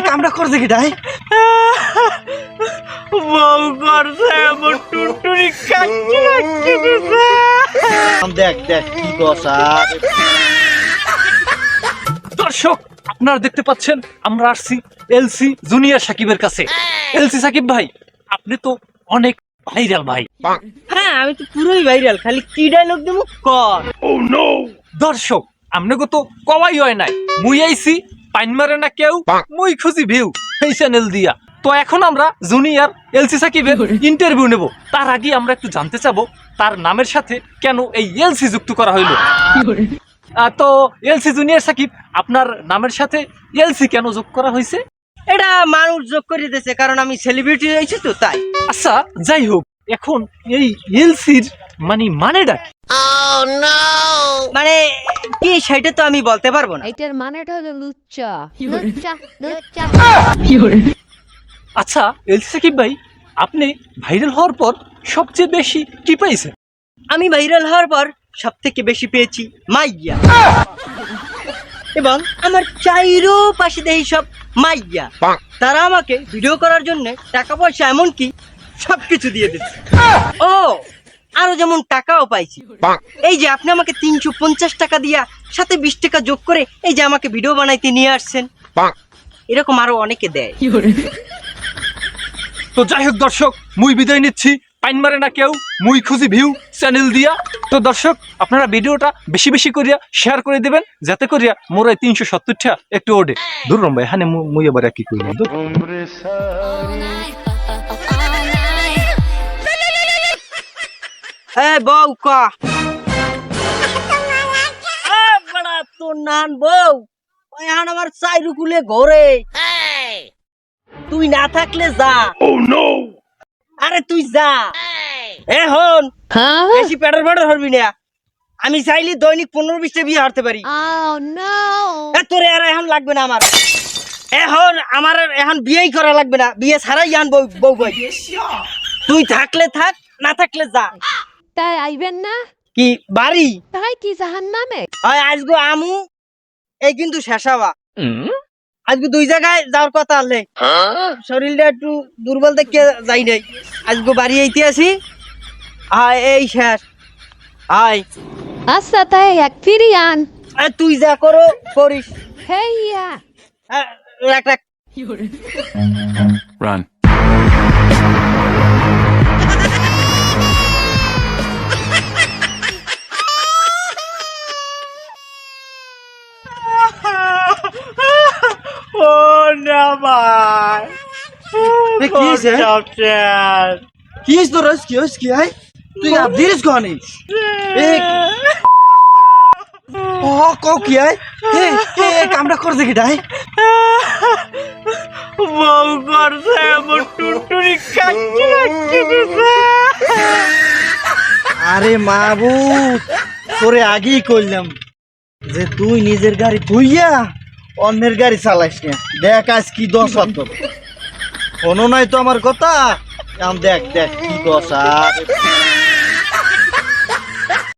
কামড়া করছে কি তাই বউ করছে আমার টুনটুনি কাচ্চি কাচ্চি দিছে দেখ দেখ কি কসা দর্শক আপনারা দেখতে পাচ্ছেন আমরা আসছি এলসি জুনিয়র সাকিবের কাছে। এলসি সাকিব ভাই আপনি তো অনেক ভাইরাল ভাই। হ্যাঁ আমি তো পুরোই ভাইরাল, খালি কি ডায়লগ দেবো কর। দর্শক আপনাকে তো কওয়াই হয় নাই, মুই আইছি পাইন মারে না কেউ, মুই খুঁজি ভিউ এই চ্যানেল দিয়া। তো এখন আমরা জুনিয়র এলসি সাকিবের ইন্টারভিউ নেব। তার আগে আমরা একটু জানতে চাবো তার নামের সাথে কেন এই এলসি যুক্ত করা হইলো। তো এলসি জুনিয়র সাকিব আপনার নামের সাথে এলসি কেন যোগ করা হয়েছে? এটা মানুষ যোগ করে দিয়েছে, কারণ আমি সেলিব্রিটি হয়েছি তো তাই। আচ্ছা যাই হোক, এখন এই এলসির মানেটা কি? মানে কি সেটা তো আমি বলতে পারবো না। এটার মানেটা হলো লুচ্চা লুচ্চা লুচ্চা। আচ্ছা এলসি সাকিব ভাই আপনি ভাইরাল হওয়ার পর সবচেয়ে বেশি কি পাইছেন? আমি ভাইরাল হওয়ার পর সব থেকে বেশি পেয়েছি মাইয়া, এবং আমার চাইরো পাশে দেখি সব মাইয়া। তারা আমাকে ভিডিও করার জন্য টাকা পয়সা এমনকি সবকিছু দিয়ে দিচ্ছে। ও আরো যেমন টাকাও পাইছি, এই যে আপনি আমাকে 350 টাকা দিয়া সাথে 20 টাকা যোগ করে এই যে আমাকে ভিডিও বানাইতে নিয়ে আসছেন, এরকম আরো অনেকে দেয়। তো যাই হোক দর্শক, মুই বিদায় নিচ্ছি পাইন মারে না কেউ, মুই খুঁজি ভিউ চ্যানেল দিয়া। তো দর্শক আপনারা ভিডিওটা বেশি বেশি করিয়া শেয়ার করে দিবেন, যাতে করিয়া মোর 370টা একটু ওঠে। দূর রম্বা এখানে মুই আবার কি করি। বউ কা বড়া তোর নান বউ এখন আমার চাইরু কুলে ঘরে, তুই না থাকলে যা। আরে তুই যা এখন, বেশি পেটার পেটার হরবি না। আমি চাইলে দৈনিক 15-20টা বিয়ে হারতে পারি। Oh no! তোরে আর এখন লাগবে না আমার, এখন আমার এখন বিয়েই করা লাগবে না, বিয়ে ছাড়াই আন বউ বই। তুই থাকলে থাক, না থাকলে যা। তাই আইবেন না? কি বাড়ি? তাই কি জাহান্নামে? আজগো আমু এই কিন্তু শেষাবা, আজকে 2 জায়গায় যাওয়ার কথা আলে, শরীরটা একটু দুর্বল দেখে যাই নাই। আজকে বাড়ি আইতে আসি, এই শেষ। আচ্ছা তাই এক ফিরিয়ান। তুই যা করো করিস। হেইয়া রাখ রাখ। Run. ও না ভাই, কি হইছে? কি হইছে তোর? কি হয়? তুই আবদিরিস কোনে? ও কো কি হয়? কামড়া করছে কি তাই? বউ করছে আমার টুনটুনি কাচ্চি কাচ্চি দিছে। আরে মাবুদ, তোরে আগেই কইলাম যে তুই নিজের গাড়ি তুইয়া অন্যের গাড়ি চালাইস না। দেখ আজ কি দশা তোর, শোনো নাই তো আমার কথা। দেখ দেখ কি দশা।